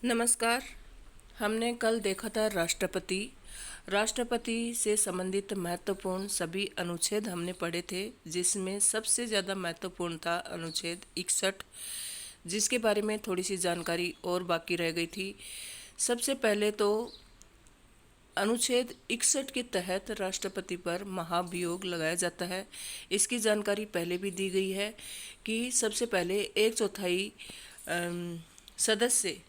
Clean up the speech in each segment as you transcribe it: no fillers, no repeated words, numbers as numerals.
नमस्कार। हमने कल देखा था राष्ट्रपति से संबंधित महत्वपूर्ण सभी अनुच्छेद हमने पढ़े थे, जिसमें सबसे ज़्यादा महत्वपूर्ण था अनुच्छेद 61, जिसके बारे में थोड़ी सी जानकारी और बाकी रह गई थी। सबसे पहले तो अनुच्छेद 61 के तहत राष्ट्रपति पर महाभियोग लगाया जाता है। इसकी जानकारी पहले भी दी गई है कि सबसे पहले 1/4 सदस्य,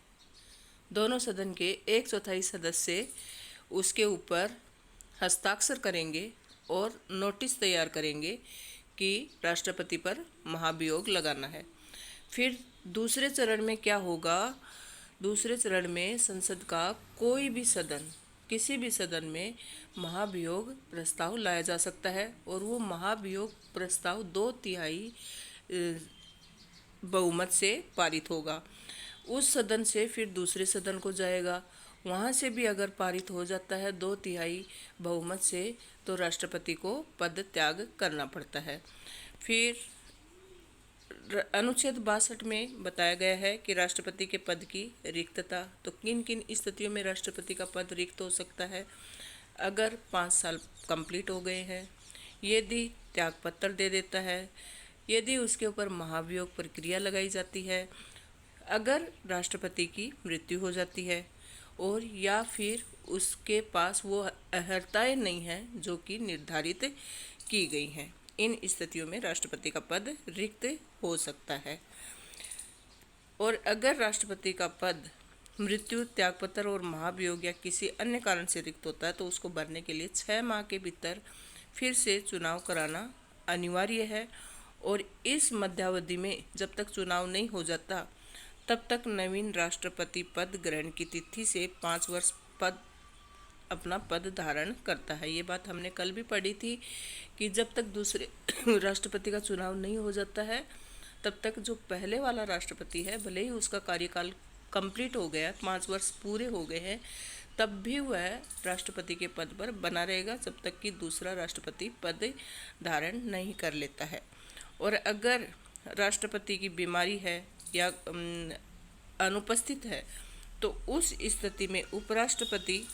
दोनों सदन के 1/4 सदस्य उसके ऊपर हस्ताक्षर करेंगे और नोटिस तैयार करेंगे कि राष्ट्रपति पर महाभियोग लगाना है। फिर दूसरे चरण में क्या होगा? दूसरे चरण में संसद का कोई भी सदन, किसी भी सदन में महाभियोग प्रस्ताव लाया जा सकता है और वो महाभियोग प्रस्ताव 2/3 बहुमत से पारित होगा। उस सदन से फिर दूसरे सदन को जाएगा, वहाँ से भी अगर पारित हो जाता है 2/3 बहुमत से, तो राष्ट्रपति को पद त्याग करना पड़ता है। फिर अनुच्छेद 62 में बताया गया है कि राष्ट्रपति के पद की रिक्तता, तो किन किन स्थितियों में राष्ट्रपति का पद रिक्त हो सकता है? अगर 5 साल कंप्लीट हो गए हैं, यदि त्यागपत्र दे देता है, यदि उसके ऊपर महाभियोग प्रक्रिया लगाई जाती है, अगर राष्ट्रपति की मृत्यु हो जाती है, और या फिर उसके पास वो अर्हताएं नहीं हैं जो कि निर्धारित की गई हैं। इन स्थितियों में राष्ट्रपति का पद रिक्त हो सकता है। और अगर राष्ट्रपति का पद मृत्यु, त्यागपत्र और महाभियोग या किसी अन्य कारण से रिक्त होता है, तो उसको भरने के लिए 6 माह के भीतर फिर से चुनाव कराना अनिवार्य है। और इस मध्यावधि में जब तक चुनाव नहीं हो जाता, तब तक नवीन राष्ट्रपति पद ग्रहण की तिथि से 5 वर्ष अपना पद धारण करता है। ये बात हमने कल भी पढ़ी थी कि जब तक दूसरे राष्ट्रपति का चुनाव नहीं हो जाता है, तब तक जो पहले वाला राष्ट्रपति है, भले ही उसका कार्यकाल कंप्लीट हो गया, 5 वर्ष पूरे हो गए हैं, तब भी वह राष्ट्रपति के पद पर बना रहेगा जब तक कि दूसरा राष्ट्रपति पद धारण नहीं कर लेता है। और अगर राष्ट्रपति की बीमारी है या अनुपस्थित है, तो उस स्थिति में उपराष्ट्रपति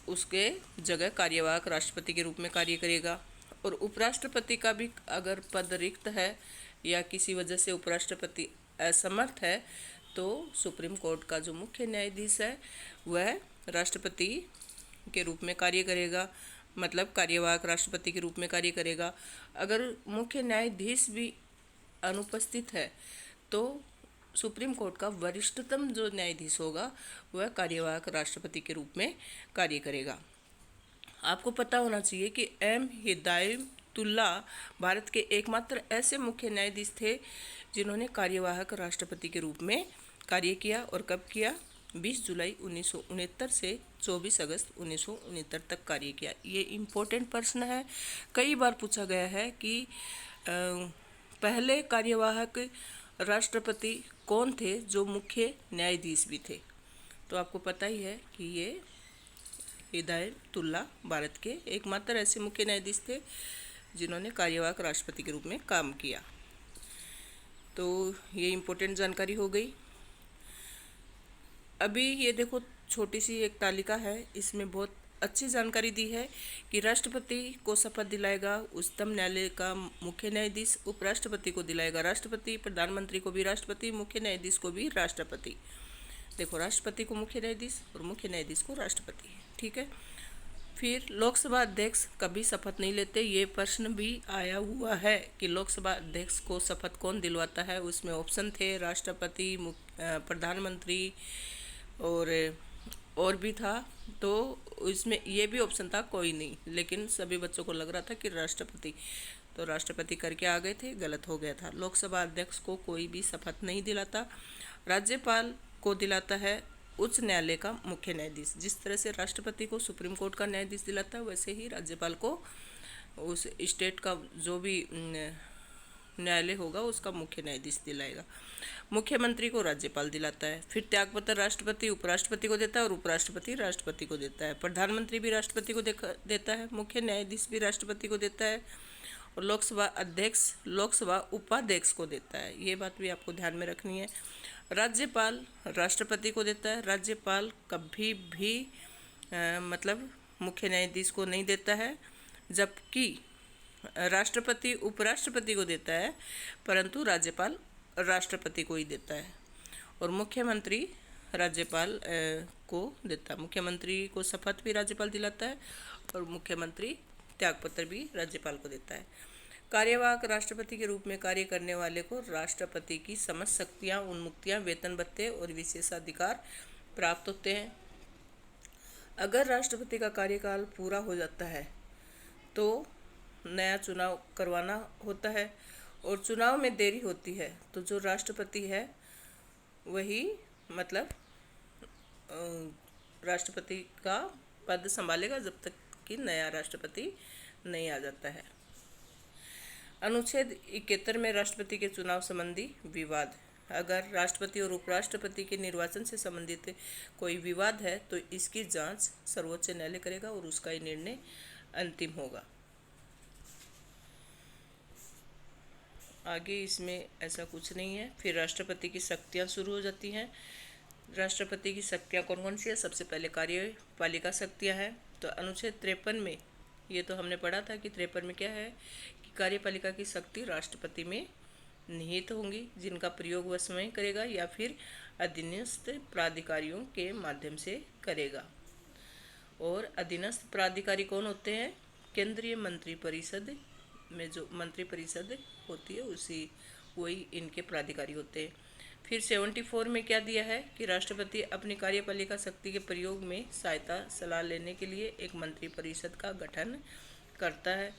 उसके जगह कार्यवाहक राष्ट्रपति के रूप में कार्य करेगा। और उपराष्ट्रपति का भी अगर पद रिक्त है या किसी वजह से उपराष्ट्रपति असमर्थ है, तो सुप्रीम कोर्ट का जो मुख्य न्यायाधीश है वह राष्ट्रपति के रूप में कार्य करेगा, मतलब कार्यवाहक राष्ट्रपति के रूप में कार्य करेगा। अगर मुख्य न्यायाधीश भी अनुपस्थित है, तो सुप्रीम कोर्ट का वरिष्ठतम जो न्यायाधीश होगा वह कार्यवाहक राष्ट्रपति के रूप में कार्य करेगा। आपको पता होना चाहिए कि एम हिदायतुल्ला भारत के एकमात्र ऐसे मुख्य न्यायाधीश थे जिन्होंने कार्यवाहक राष्ट्रपति के रूप में कार्य किया। और कब किया? 20 जुलाई 1969 से 24 अगस्त 1969 तक कार्य किया। ये इम्पोर्टेंट प्रश्न है, कई बार पूछा गया है कि पहले कार्यवाहक राष्ट्रपति कौन थे जो मुख्य न्यायाधीश भी थे? तो आपको पता ही है कि ये हिदायतुल्ला भारत के एकमात्र ऐसे मुख्य न्यायाधीश थे जिन्होंने कार्यवाहक राष्ट्रपति के रूप में काम किया। तो ये इम्पोर्टेंट जानकारी हो गई। अभी ये देखो, छोटी सी एक तालिका है, इसमें बहुत अच्छी जानकारी दी है कि राष्ट्रपति को शपथ दिलाएगा उच्चतम न्यायालय का मुख्य न्यायाधीश, उपराष्ट्रपति को दिलाएगा राष्ट्रपति, प्रधानमंत्री को भी राष्ट्रपति, मुख्य न्यायाधीश को भी राष्ट्रपति। देखो, राष्ट्रपति को मुख्य न्यायाधीश और मुख्य न्यायाधीश को राष्ट्रपति, ठीक है। फिर लोकसभा अध्यक्ष कभी शपथ नहीं लेते। ये प्रश्न भी आया हुआ है कि लोकसभा अध्यक्ष को शपथ कौन दिलवाता है। उसमें ऑप्शन थे राष्ट्रपति, प्रधानमंत्री और भी था। तो इसमें ये भी ऑप्शन था कोई नहीं, लेकिन सभी बच्चों को लग रहा था कि राष्ट्रपति, तो राष्ट्रपति करके आ गए थे, गलत हो गया था। लोकसभा अध्यक्ष को कोई भी शपथ नहीं दिलाता। राज्यपाल को दिलाता है उच्च न्यायालय का मुख्य न्यायाधीश। जिस तरह से राष्ट्रपति को सुप्रीम कोर्ट का न्यायाधीश दिलाता है, वैसे ही राज्यपाल को उस स्टेट का जो भी न्यायालय होगा उसका मुख्य न्यायाधीश दिलाएगा। मुख्यमंत्री को राज्यपाल दिलाता है। फिर त्यागपत्र राष्ट्रपति उपराष्ट्रपति को देता है और उपराष्ट्रपति राष्ट्रपति को देता है। प्रधानमंत्री भी राष्ट्रपति को देता है, मुख्य न्यायाधीश भी राष्ट्रपति को देता है, और लोकसभा अध्यक्ष लोकसभा उपाध्यक्ष को देता है। ये बात भी आपको ध्यान में रखनी है। राज्यपाल राष्ट्रपति को देता है। राज्यपाल कभी भी मतलब मुख्य न्यायाधीश को नहीं देता है, जबकि राष्ट्रपति उपराष्ट्रपति को देता है, परंतु राज्यपाल राष्ट्रपति को ही देता है। और मुख्यमंत्री राज्यपाल को देता है। मुख्यमंत्री को शपथ भी राज्यपाल दिलाता है और मुख्यमंत्री त्यागपत्र भी राज्यपाल को देता है। कार्यवाहक राष्ट्रपति के रूप में कार्य करने वाले को राष्ट्रपति की समस्त शक्तियाँ, उन्मुक्तियाँ, वेतन भत्ते और विशेषाधिकार प्राप्त होते हैं। अगर राष्ट्रपति का कार्यकाल पूरा हो जाता है तो नया चुनाव करवाना होता है, और चुनाव में देरी होती है तो जो राष्ट्रपति है वही मतलब राष्ट्रपति का पद संभालेगा जब तक कि नया राष्ट्रपति नहीं आ जाता है। अनुच्छेद 71 में राष्ट्रपति के चुनाव संबंधी विवाद। अगर राष्ट्रपति और उपराष्ट्रपति के निर्वाचन से संबंधित कोई विवाद है तो इसकी जांच सर्वोच्च न्यायालय करेगा और उसका ही निर्णय अंतिम होगा। आगे इसमें ऐसा कुछ नहीं है। फिर राष्ट्रपति की शक्तियाँ शुरू हो जाती हैं। राष्ट्रपति की शक्तियाँ कौन कौन सी है? सबसे पहले कार्यपालिका शक्तियाँ हैं। तो अनुच्छेद 53 में ये तो हमने पढ़ा था कि 53 में क्या है कि कार्यपालिका की शक्ति राष्ट्रपति में निहित होंगी, जिनका प्रयोग वह स्वयं करेगा या फिर अधीनस्थ प्राधिकारियों के माध्यम से करेगा। और अधीनस्थ प्राधिकारी कौन होते हैं? केंद्रीय मंत्रिपरिषद में जो मंत्रिपरिषद होती है वही इनके प्राधिकारी होते हैं। फिर 74 में क्या दिया है कि राष्ट्रपति अपनी कार्यपालिका शक्ति के प्रयोग में सहायता सलाह लेने के लिए एक मंत्रिपरिषद का गठन करता है।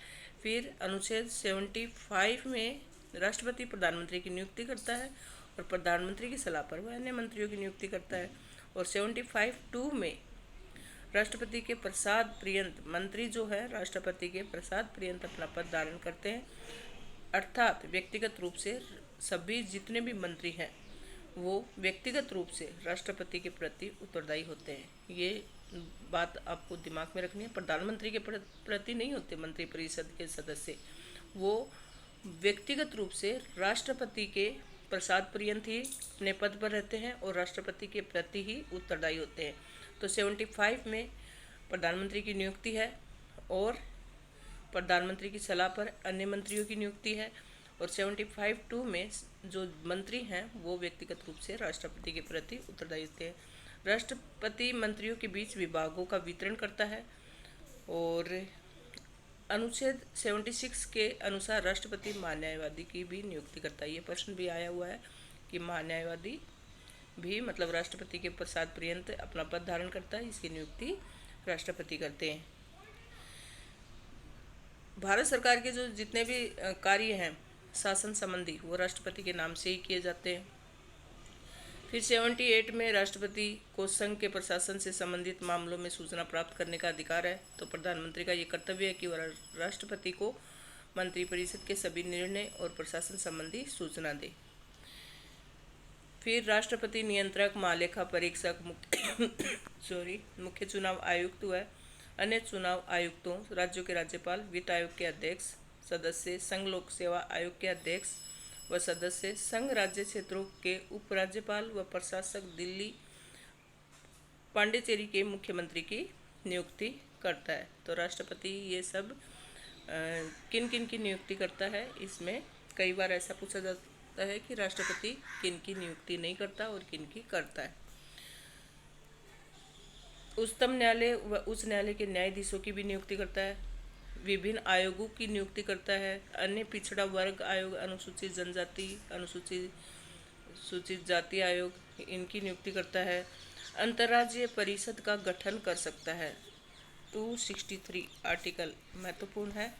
फिर अनुच्छेद 75 में राष्ट्रपति प्रधानमंत्री की नियुक्ति करता है और प्रधानमंत्री की सलाह पर वह अन्य मंत्रियों की नियुक्ति करता है। और 75(2) में राष्ट्रपति के प्रसाद पर्यंत मंत्री जो है राष्ट्रपति के प्रसाद पर्यंत अपना पद धारण करते हैं, अर्थात व्यक्तिगत रूप से सभी जितने भी मंत्री हैं वो व्यक्तिगत रूप से राष्ट्रपति के प्रति उत्तरदायी होते हैं। ये बात आपको दिमाग में रखनी है। प्रधानमंत्री के प्रति नहीं होते मंत्रिपरिषद के सदस्य, वो व्यक्तिगत रूप से राष्ट्रपति के प्रसाद पर्यंत ही अपने पद पर रहते हैं और राष्ट्रपति के प्रति ही उत्तरदायी होते हैं। तो 75 में प्रधानमंत्री की नियुक्ति है और प्रधानमंत्री की सलाह पर अन्य मंत्रियों की नियुक्ति है। और 75(2) में जो मंत्री हैं वो व्यक्तिगत रूप से राष्ट्रपति के प्रति उत्तरदायी होते हैं। राष्ट्रपति मंत्रियों के बीच विभागों का वितरण करता है। और अनुच्छेद 76 के अनुसार राष्ट्रपति महान्यायवादी की भी नियुक्ति करता है। ये प्रश्न भी आया हुआ है कि महान्यायवादी भी मतलब राष्ट्रपति के प्रसाद पर्यंत अपना पद धारण करता है, इसकी नियुक्ति राष्ट्रपति करते हैं। भारत सरकार के जो जितने भी कार्य हैं शासन संबंधी वो राष्ट्रपति के नाम से ही किए जाते हैं। फिर 78 में राष्ट्रपति को संघ के प्रशासन से संबंधित मामलों में सूचना प्राप्त करने का अधिकार है। तो प्रधानमंत्री का ये कर्तव्य है कि वह राष्ट्रपति को मंत्रिपरिषद के सभी निर्णय और प्रशासन संबंधी सूचना दे। फिर राष्ट्रपति नियंत्रक, महालेखा परीक्षक, मुख्य चुनाव आयुक्त व अन्य चुनाव आयुक्तों, राज्यों के राज्यपाल, वित्त आयोग के अध्यक्ष, सदस्य, संघ लोक सेवा आयोग के अध्यक्ष व सदस्य, संघ राज्य क्षेत्रों के उपराज्यपाल व प्रशासक, दिल्ली, पांडिचेरी के मुख्यमंत्री की नियुक्ति करता है। तो राष्ट्रपति ये सब किन किन की नियुक्ति करता है, इसमें कई बार ऐसा पूछा जाता है कि राष्ट्रपति किन की नियुक्ति नहीं करता और किन की करता है। उच्चतम न्यायालय व उच्च न्यायालय के न्यायाधीशों की भी नियुक्ति करता है। विभिन्न आयोगों की नियुक्ति करता है। अन्य पिछड़ा वर्ग आयोग, अनुसूचित जनजाति, सूचित जाति आयोग, इनकी नियुक्ति करता है। अंतर्राज्यीय परिषद का गठन कर सकता है। 263 आर्टिकल महत्वपूर्ण है।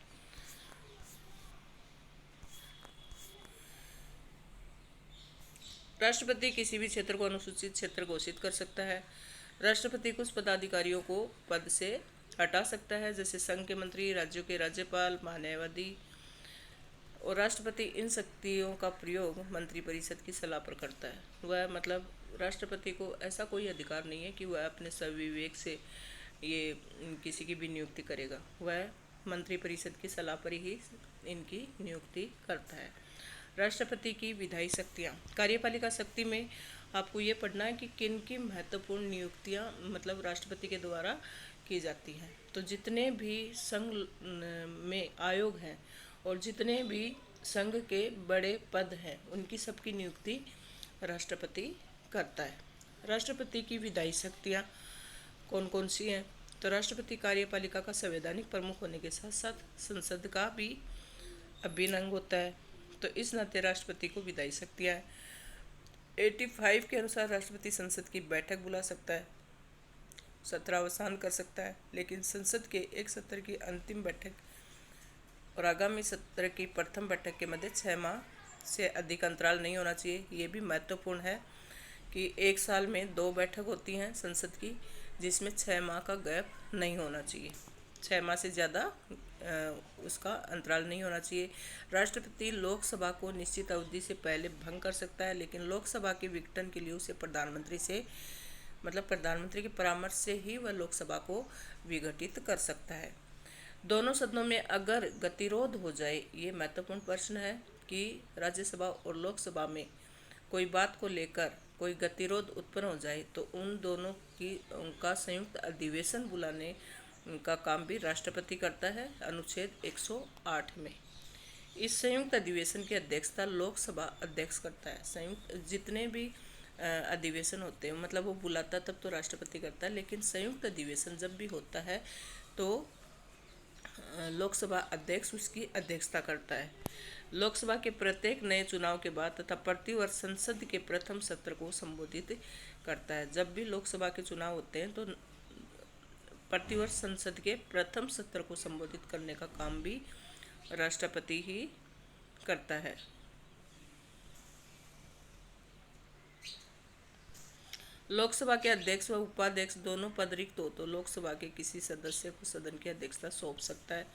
राष्ट्रपति किसी भी क्षेत्र को अनुसूचित क्षेत्र घोषित कर सकता है। राष्ट्रपति कुछ पदाधिकारियों को पद से हटा सकता है, जैसे संघ के मंत्री, राज्यों के राज्यपाल, महान्यायवादी। और राष्ट्रपति इन शक्तियों का प्रयोग मंत्रिपरिषद की सलाह पर करता है। वह मतलब राष्ट्रपति को ऐसा कोई अधिकार नहीं है कि वह अपने सविवेक से ये किसी की भी नियुक्ति करेगा। वह मंत्रिपरिषद की सलाह पर ही इनकी नियुक्ति करता है। राष्ट्रपति की विधायी शक्तियाँ। कार्यपालिका शक्ति में आपको ये पढ़ना है कि किन की महत्वपूर्ण नियुक्तियाँ मतलब राष्ट्रपति के द्वारा की जाती हैं। तो जितने भी संघ में आयोग हैं और जितने भी संघ के बड़े पद हैं उनकी सबकी नियुक्ति राष्ट्रपति करता है। राष्ट्रपति की विधायी शक्तियाँ कौन कौन सी हैं? तो राष्ट्रपति कार्यपालिका का संवैधानिक प्रमुख होने के साथ साथ संसद का भी अभिन्न अंग होता है। तो इस नाते राष्ट्रपति को विधायी शक्तियाँ हैं। 85 के अनुसार राष्ट्रपति संसद की बैठक बुला सकता है, सत्रावसान कर सकता है, लेकिन संसद के एक सत्र की अंतिम बैठक और आगामी सत्र की प्रथम बैठक के मध्य 6 माह से अधिक अंतराल नहीं होना चाहिए। ये भी महत्वपूर्ण है कि एक साल में 2 बैठक होती हैं संसद की, जिसमें 6 माह का गैप नहीं होना चाहिए, 6 माह से ज़्यादा उसका अंतराल नहीं होना चाहिए। राष्ट्रपति लोकसभा को निश्चित अवधि से पहले भंग कर सकता है, लेकिन लोकसभा के विघटन के लिए उसे प्रधानमंत्री के परामर्श से ही वह लोकसभा को विघटित कर सकता है। दोनों सदनों में अगर गतिरोध हो जाए, ये महत्वपूर्ण प्रश्न है कि राज्यसभा और लोकसभा में कोई बात को लेकर कोई गतिरोध उत्पन्न हो जाए तो उन दोनों की उनका संयुक्त अधिवेशन बुलाने का काम भी राष्ट्रपति करता है अनुच्छेद 108 में। इस संयुक्त अधिवेशन की अध्यक्षता लोकसभा अध्यक्ष करता है। संयुक्त जितने भी अधिवेशन होते हैं मतलब वो बुलाता तब तो राष्ट्रपति करता है, लेकिन संयुक्त अधिवेशन जब भी होता है तो लोकसभा अध्यक्ष उसकी अध्यक्षता करता है। लोकसभा के प्रत्येक नए चुनाव के बाद तथा प्रतिवर्ष संसद के प्रथम सत्र को संबोधित करता है। जब भी लोकसभा के चुनाव होते हैं तो प्रतिवर्ष संसद के प्रथम सत्र को संबोधित करने का काम भी राष्ट्रपति ही करता है। लोकसभा के अध्यक्ष व उपाध्यक्ष दोनों पद रिक्त हो तो लोकसभा के किसी सदस्य को सदन की अध्यक्षता सौंप सकता है।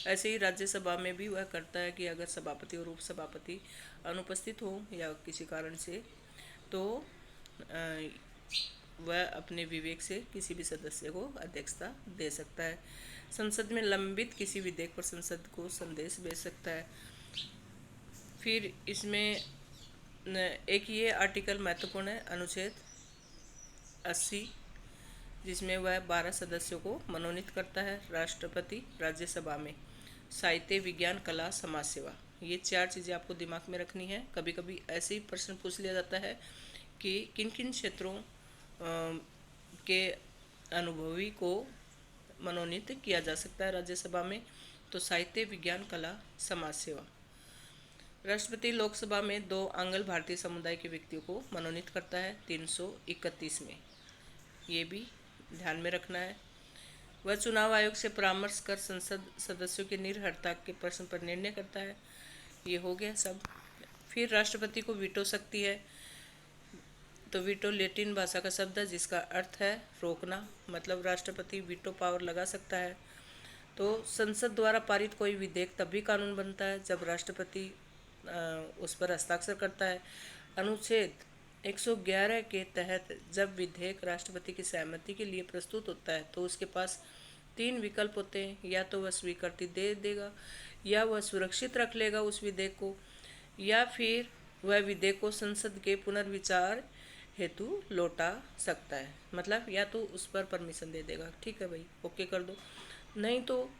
ऐसे ही राज्यसभा में भी वह करता है कि अगर सभापति और उपसभापति अनुपस्थित हो या किसी कारण से तो वह अपने विवेक से किसी भी सदस्य को अध्यक्षता दे सकता है। संसद में लंबित किसी विधेयक पर संसद को संदेश भेज सकता है। फिर इसमें एक ये आर्टिकल महत्वपूर्ण है अनुच्छेद 80, जिसमें वह 12 सदस्यों को मनोनीत करता है। राष्ट्रपति राज्यसभा में साहित्य, विज्ञान, कला, समाज सेवा, ये 4 चीज़ें आपको दिमाग में रखनी है। कभी कभी ऐसे ही प्रश्न पूछ लिया जाता है कि किन किन क्षेत्रों के अनुभवी को मनोनीत किया जा सकता है राज्यसभा में, तो साहित्य, विज्ञान, कला, समाज सेवा। राष्ट्रपति लोकसभा में 2 आंग्ल भारतीय समुदाय के व्यक्तियों को मनोनीत करता है 331 में, ये भी ध्यान में रखना है। वह चुनाव आयोग से परामर्श कर संसद सदस्यों की निर्भरता के प्रश्न पर निर्णय करता है। ये हो गया सब। फिर राष्ट्रपति को वीटो शक्ति है। तो वीटो लैटिन भाषा का शब्द है जिसका अर्थ है रोकना, मतलब राष्ट्रपति वीटो पावर लगा सकता है। तो संसद द्वारा पारित कोई विधेयक तभी कानून बनता है जब राष्ट्रपति उस पर हस्ताक्षर करता है। अनुच्छेद 111 के तहत जब विधेयक राष्ट्रपति की सहमति के लिए प्रस्तुत होता है तो उसके पास 3 विकल्प होते हैं, या तो वह स्वीकृति दे देगा, या वह सुरक्षित रख लेगा उस विधेयक को, या फिर वह विधेयक को संसद के पुनर्विचार हेतु लौटा सकता है। मतलब या तो उस पर परमिशन दे देगा, ठीक है भाई ओके कर दो, नहीं तो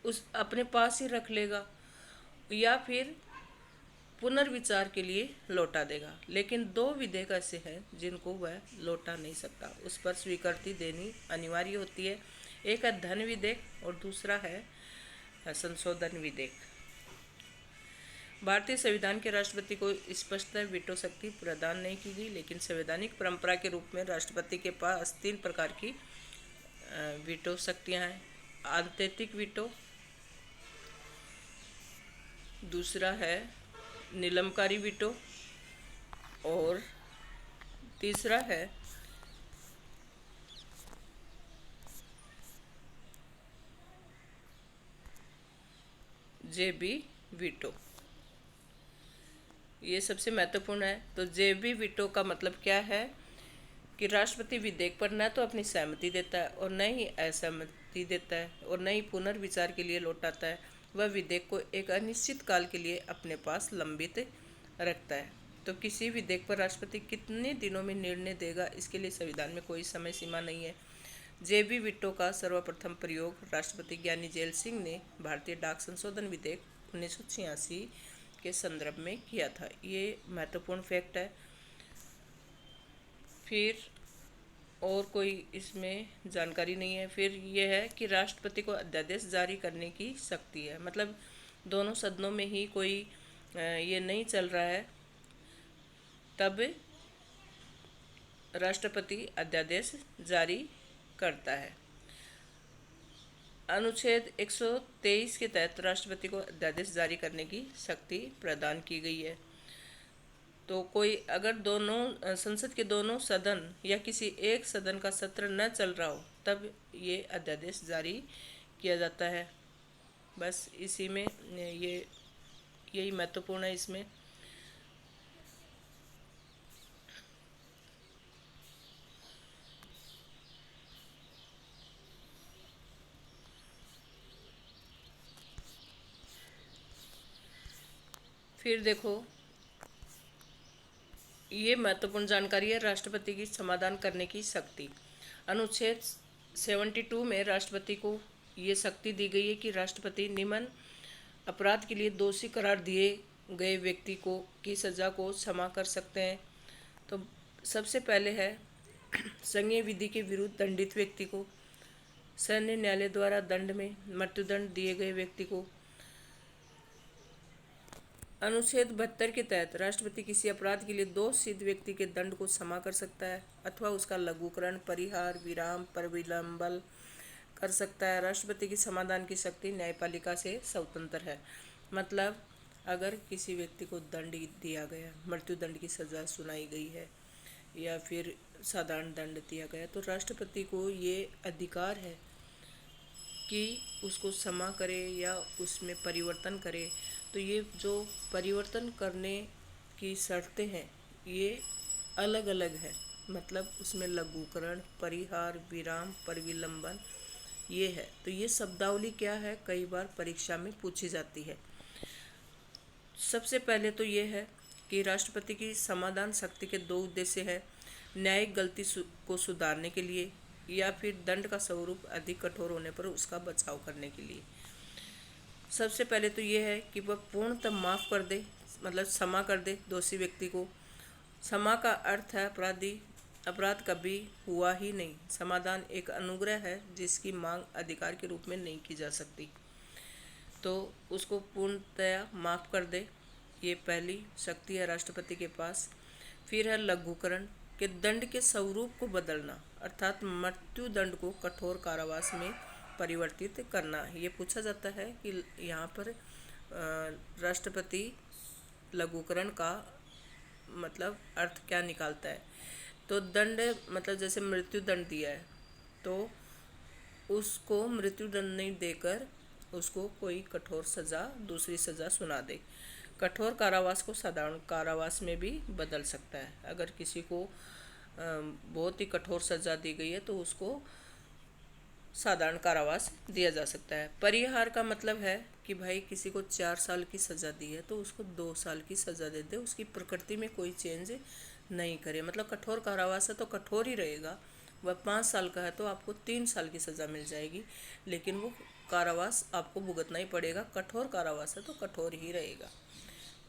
उस अपने पास ही रख लेगा, या फिर पुनर्विचार के लिए लौटा देगा। लेकिन 2 विधेयक ऐसे हैं जिनको वह लौटा नहीं सकता, उस पर स्वीकृति देनी अनिवार्य होती है। एक है धन विधेयक और दूसरा है संशोधन विधेयक। भारतीय संविधान के राष्ट्रपति को स्पष्ट वीटो शक्ति प्रदान नहीं की गई, लेकिन संवैधानिक परंपरा के रूप में राष्ट्रपति के पास 3 प्रकार की वीटो शक्तियाँ हैं। आंतरिक वीटो, दूसरा है निलंबकारी वीटो और तीसरा है जेबी वीटो। ये सबसे महत्वपूर्ण है। तो जेबी वीटो का मतलब क्या है कि राष्ट्रपति विधेयक पर न तो अपनी सहमति देता है और न ही शक्ति देता है और नई पुनर्विचार के लिए लौटाता है। वह विधेयक को एक अनिश्चित काल के लिए अपने पास लंबित रखता है। तो किसी विधेयक पर राष्ट्रपति कितने दिनों में निर्णय देगा, इसके लिए संविधान में कोई समय सीमा नहीं है। जेबी विटो का सर्वप्रथम प्रयोग राष्ट्रपति ज्ञानी जैल सिंह ने भारतीय डाक संशोधन विधेयक 1986 के संदर्भ में किया था। ये महत्वपूर्ण फैक्ट है। फिर और कोई इसमें जानकारी नहीं है। फिर यह है कि राष्ट्रपति को अध्यादेश जारी करने की शक्ति है, मतलब दोनों सदनों में ही कोई ये नहीं चल रहा है, तब राष्ट्रपति अध्यादेश जारी करता है। अनुच्छेद 123 के तहत राष्ट्रपति को अध्यादेश जारी करने की शक्ति प्रदान की गई है। तो कोई अगर दोनों संसद के दोनों सदन या किसी एक सदन का सत्र न चल रहा हो, तब ये अध्यादेश जारी किया जाता है। बस इसी में यही महत्वपूर्ण है इसमें। फिर देखो, ये महत्वपूर्ण जानकारी है राष्ट्रपति की समाधान करने की शक्ति। अनुच्छेद 72 में राष्ट्रपति को ये शक्ति दी गई है कि राष्ट्रपति निम्न अपराध के लिए दोषी करार दिए गए व्यक्ति को की सज़ा को क्षमा कर सकते हैं। तो सबसे पहले है संघीय विधि के विरुद्ध दंडित व्यक्ति को, सैन्य न्यायालय द्वारा दंड में मृत्युदंड दिए गए व्यक्ति को। अनुच्छेद 72 के तहत राष्ट्रपति किसी अपराध के लिए दोष सिद्ध व्यक्ति के दंड को क्षमा कर सकता है अथवा उसका लघुकरण, परिहार, विराम, परिविलंबन कर सकता है। राष्ट्रपति की समाधान की शक्ति न्यायपालिका से स्वतंत्र है। मतलब अगर किसी व्यक्ति को दंड दिया गया, मृत्युदंड की सज़ा सुनाई गई है या फिर साधारण दंड दिया गया, तो राष्ट्रपति को ये अधिकार है कि उसको क्षमा करे या उसमें परिवर्तन करे। तो ये जो परिवर्तन करने की शर्तें हैं ये अलग अलग है, मतलब उसमें लघुकरण, परिहार, विराम, परिविलंबन ये है। तो ये शब्दावली क्या है, कई बार परीक्षा में पूछी जाती है। सबसे पहले तो ये है कि राष्ट्रपति की समाधान शक्ति के दो उद्देश्य हैं, न्यायिक गलती को सुधारने के लिए या फिर दंड का स्वरूप अधिक कठोर होने पर उसका बचाव करने के लिए। सबसे पहले तो ये है कि वह पूर्णतः माफ़ कर दे, मतलब क्षमा कर दे दोषी व्यक्ति को। क्षमा का अर्थ है अपराध कभी हुआ ही नहीं। समाधान एक अनुग्रह है जिसकी मांग अधिकार के रूप में नहीं की जा सकती, तो उसको पूर्णतया माफ़ कर दे, ये पहली शक्ति है राष्ट्रपति के पास। फिर है लघुकरण के दंड के स्वरूप को बदलना, अर्थात मृत्यु दंड को कठोर कारावास में परिवर्तित करना। ये पूछा जाता है कि यहाँ पर राष्ट्रपति लघुकरण का मतलब अर्थ क्या निकालता है। तो दंड मतलब जैसे मृत्यु दंड दिया है तो उसको मृत्यु दंड नहीं देकर उसको कोई कठोर सज़ा, दूसरी सज़ा सुना दे। कठोर कारावास को साधारण कारावास में भी बदल सकता है। अगर किसी को बहुत ही कठोर सज़ा दी गई है तो उसको साधारण कारावास दिया जा सकता है। परिहार का मतलब है कि भाई किसी को 4 साल की सज़ा दी है तो उसको 2 साल की सज़ा दे दे, उसकी प्रकृति में कोई चेंज नहीं करे। मतलब कठोर कारावास है तो कठोर ही रहेगा। वह 5 साल का है तो आपको 3 साल की सज़ा मिल जाएगी, लेकिन वो कारावास आपको भुगतना ही पड़ेगा। कठोर कारावास है तो कठोर ही रहेगा।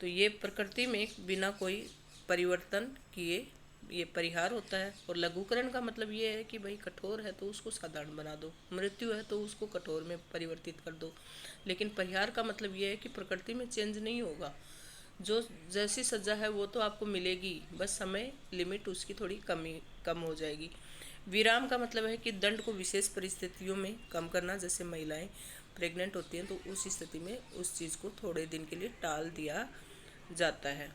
तो ये प्रकृति में बिना कोई परिवर्तन किए ये परिहार होता है। और लघुकरण का मतलब ये है कि भाई कठोर है तो उसको साधारण बना दो, मृत्यु है तो उसको कठोर में परिवर्तित कर दो। लेकिन परिहार का मतलब ये है कि प्रकृति में चेंज नहीं होगा, जो जैसी सज़ा है वो तो आपको मिलेगी, बस समय लिमिट उसकी थोड़ी कम हो जाएगी। विराम का मतलब है कि दंड को विशेष परिस्थितियों में कम करना, जैसे महिलाएं प्रेग्नेंट होती हैं तो उस स्थिति में उस चीज़ को थोड़े दिन के लिए टाल दिया जाता है।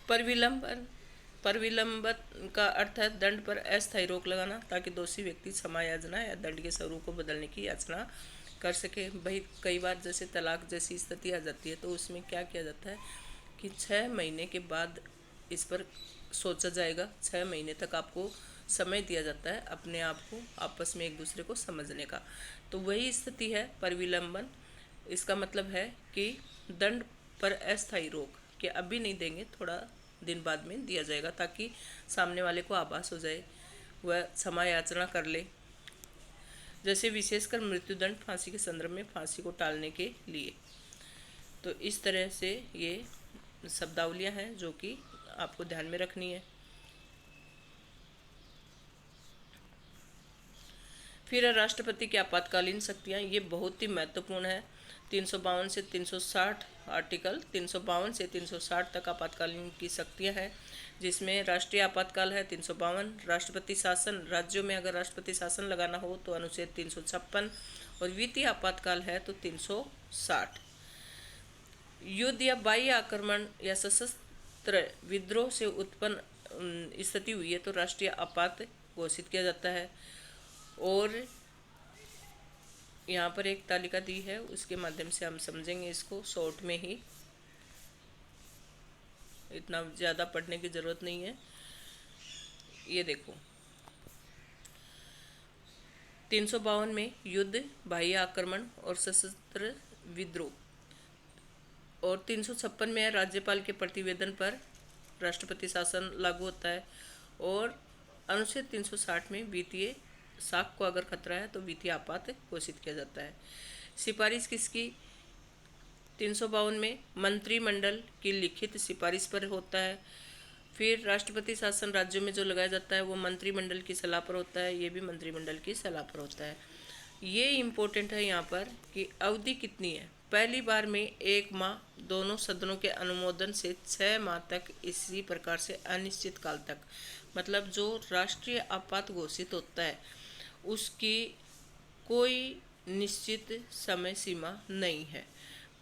परिविलंबन का अर्थ है दंड पर अस्थायी रोक लगाना, ताकि दोषी व्यक्ति क्षमा याचना या दंड के स्वरूप को बदलने की याचना कर सके। भाई कई बार जैसे तलाक जैसी स्थिति आ जाती है तो उसमें क्या किया जाता है कि 6 महीने के बाद इस पर सोचा जाएगा। 6 महीने तक आपको समय दिया जाता है अपने आप को आपस में एक दूसरे को समझने का। तो वही स्थिति है परिविलंबन। इसका मतलब है कि दंड पर अस्थायी रोक, कि अभी नहीं देंगे, थोड़ा दिन बाद में दिया जाएगा, ताकि सामने वाले को आभास हो जाए, वह क्षमा याचना कर ले। जैसे विशेषकर मृत्युदंड फांसी के संदर्भ में फांसी को टालने के लिए। तो इस तरह से ये शब्दावलियां हैं जो कि आपको ध्यान में रखनी है। फिर है राष्ट्रपति की आपातकालीन शक्तियाँ। ये बहुत ही महत्वपूर्ण है। 352 से 360 आर्टिकल 352 से 360 तक आपातकालीन की शक्तियाँ हैं, जिसमें राष्ट्रीय आपातकाल है 352, राष्ट्रपति शासन, राज्यों में अगर राष्ट्रपति शासन लगाना हो तो अनुच्छेद 356, और वित्तीय आपातकाल है तो 360। युद्ध या बाह्य आक्रमण या सशस्त्र विद्रोह से उत्पन्न स्थिति हुई है तो राष्ट्रीय आपात घोषित किया जाता है। और यहाँ पर एक तालिका दी है, उसके माध्यम से हम समझेंगे इसको शॉर्ट में ही, इतना ज़्यादा पढ़ने की ज़रूरत नहीं है। ये देखो, 352 में युद्ध, बाह्य आक्रमण और सशस्त्र विद्रोह, और 356 में राज्यपाल के प्रतिवेदन पर राष्ट्रपति शासन लागू होता है, और अनुच्छेद 360 में वित्तीय साख को अगर खतरा है तो वित्तीय आपात घोषित किया जाता है। सिफारिश किसकी? 352 में मंत्रिमंडल की लिखित सिफारिश पर होता है। फिर राष्ट्रपति शासन राज्यों में जो लगाया जाता है वो मंत्रिमंडल की सलाह पर होता है, ये भी मंत्रिमंडल की सलाह पर होता है। ये इम्पोर्टेंट है यहाँ पर कि अवधि कितनी है। पहली बार में 1 माह, दोनों सदनों के अनुमोदन से 6 माह तक, इसी प्रकार से अनिश्चित काल तक। मतलब जो राष्ट्रीय आपात घोषित होता है उसकी कोई निश्चित समय सीमा नहीं है।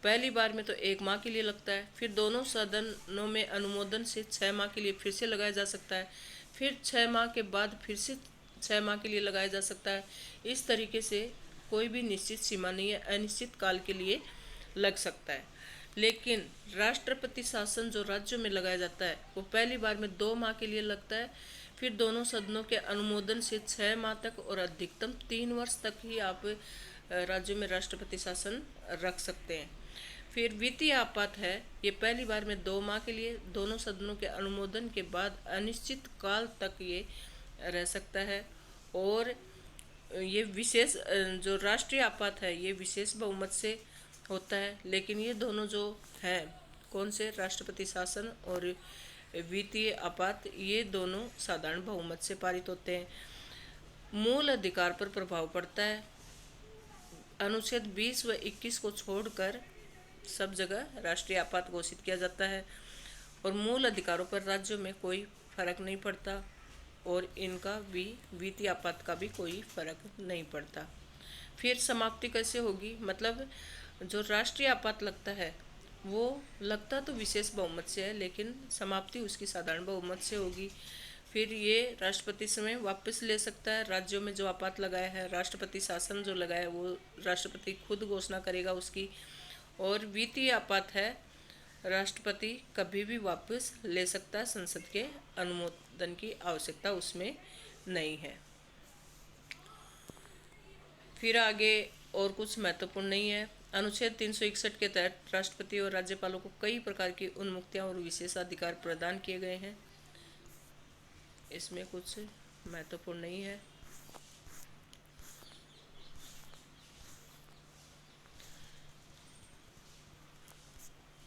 पहली बार में तो 1 माह के लिए लगता है, फिर दोनों सदनों में अनुमोदन से 6 माह के लिए फिर से लगाया जा सकता है, फिर 6 माह के बाद फिर से 6 माह के लिए लगाया जा सकता है। इस तरीके से कोई भी निश्चित सीमा नहीं है, अनिश्चित काल के लिए लग सकता है। लेकिन राष्ट्रपति शासन जो राज्यों में लगाया जाता है वो पहली बार में 2 माह के लिए लगता है, फिर दोनों सदनों के अनुमोदन से 6 माह तक, और अधिकतम 3 वर्ष तक ही आप राज्यों में राष्ट्रपति शासन रख सकते हैं। फिर वित्तीय आपात है, ये पहली बार में 2 माह के लिए, दोनों सदनों के अनुमोदन के बाद अनिश्चित काल तक ये रह सकता है। और ये विशेष जो राष्ट्रीय आपात है ये विशेष बहुमत से होता है। लेकिन ये दोनों जो हैं, कौन से, राष्ट्रपति शासन और वित्तीय आपात, ये दोनों साधारण बहुमत से पारित होते हैं। मूल अधिकार पर प्रभाव पड़ता है। अनुच्छेद 20 व 21 को छोड़कर सब जगह राष्ट्रीय आपात घोषित किया जाता है, और मूल अधिकारों पर राज्यों में कोई फर्क नहीं पड़ता, और इनका भी वित्तीय आपात का भी कोई फर्क नहीं पड़ता। फिर समाप्ति कैसे होगी? मतलब जो राष्ट्रीय आपात लगता है वो लगता तो विशेष बहुमत से है, लेकिन समाप्ति उसकी साधारण बहुमत से होगी। फिर ये राष्ट्रपति समय वापस ले सकता है। राज्यों में जो आपात लगाया है, राष्ट्रपति शासन जो लगाया है वो राष्ट्रपति खुद घोषणा करेगा उसकी। और वित्तीय आपात है, राष्ट्रपति कभी भी वापस ले सकता है, संसद के अनुमोदन की आवश्यकता उसमें नहीं है। फिर आगे और कुछ महत्वपूर्ण नहीं है। अनुच्छेद 361 के तहत राष्ट्रपति और राज्यपालों को कई प्रकार की उन्मुक्तियां और विशेषाधिकार प्रदान किए गए हैं, इसमें कुछ महत्वपूर्ण नहीं है।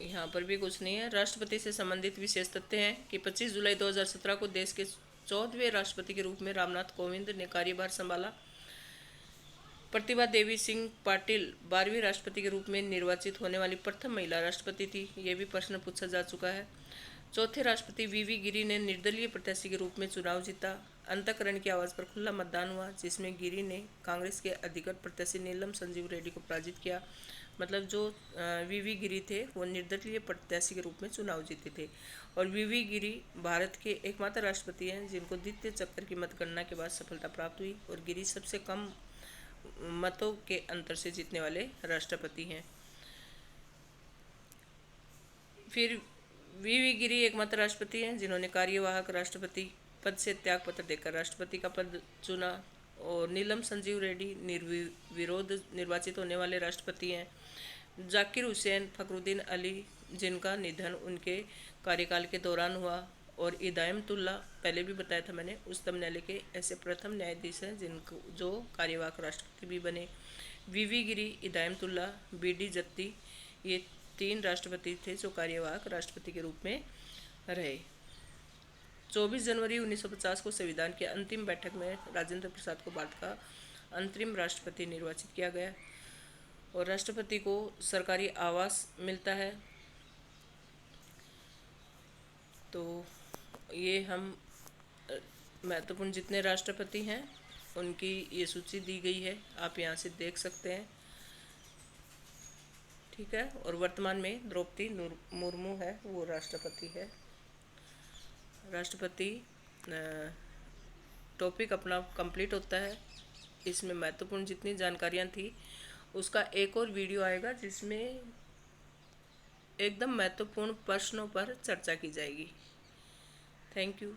यहाँ पर भी कुछ नहीं है। राष्ट्रपति से संबंधित विशेष तथ्य हैं कि 25 जुलाई 2017 को देश के 14वें राष्ट्रपति के रूप में रामनाथ कोविंद ने कार्यभार संभाला। प्रतिभा देवी सिंह पाटिल 12वीं राष्ट्रपति के रूप में निर्वाचित होने वाली प्रथम महिला राष्ट्रपति थी, ये भी प्रश्न पूछा जा चुका है। चौथे राष्ट्रपति वीवी गिरी ने निर्दलीय प्रत्याशी के रूप में चुनाव जीता। अंतःकरण की आवाज़ पर खुला मतदान हुआ, जिसमें गिरी ने कांग्रेस के अधिकृत प्रत्याशी नीलम संजीव रेड्डी को पराजित किया। मतलब जो वीवी गिरी थे वो निर्दलीय प्रत्याशी के रूप में चुनाव जीते थे, और वीवी गिरी भारत के एकमात्र राष्ट्रपति हैं जिनको द्वितीय चक्कर की मतगणना के बाद सफलता प्राप्त हुई, और गिरी सबसे कम मतों के अंतर से जीतने वाले राष्ट्रपति हैं। फिर वीवी गिरी एकमात्र राष्ट्रपति हैं जिन्होंने कार्यवाहक राष्ट्रपति पद से त्याग पत्र देकर राष्ट्रपति का पद चुना। और नीलम संजीव रेड्डी निर्विरोध निर्वाचित होने वाले राष्ट्रपति हैं। जाकिर हुसैन फखरुद्दीन अली, जिनका निधन उनके कार्यकाल के दौरान हुआ। और हिदायतुल्ला, पहले भी बताया था मैंने, उच्चतम न्यायालय के ऐसे प्रथम न्यायाधीश हैं जिनको जो कार्यवाहक राष्ट्रपति भी बने। वीवी गिरी, हिदायतुल्ला, बीडी जत्ती, ये 3 राष्ट्रपति थे जो कार्यवाहक राष्ट्रपति के रूप में रहे। 24 जनवरी 1950 को संविधान की अंतिम बैठक में राजेंद्र प्रसाद को भारत का अंतरिम राष्ट्रपति निर्वाचित किया गया। और राष्ट्रपति को सरकारी आवास मिलता है। तो ये हम महत्वपूर्ण जितने राष्ट्रपति हैं उनकी ये सूची दी गई है, आप यहाँ से देख सकते हैं। ठीक है। और वर्तमान में द्रौपदी मुर्मू है, वो राष्ट्रपति है। राष्ट्रपति टॉपिक अपना कंप्लीट होता है। इसमें महत्वपूर्ण जितनी जानकारियाँ थी उसका एक और वीडियो आएगा जिसमें एकदम महत्वपूर्ण प्रश्नों पर चर्चा की जाएगी। Thank you.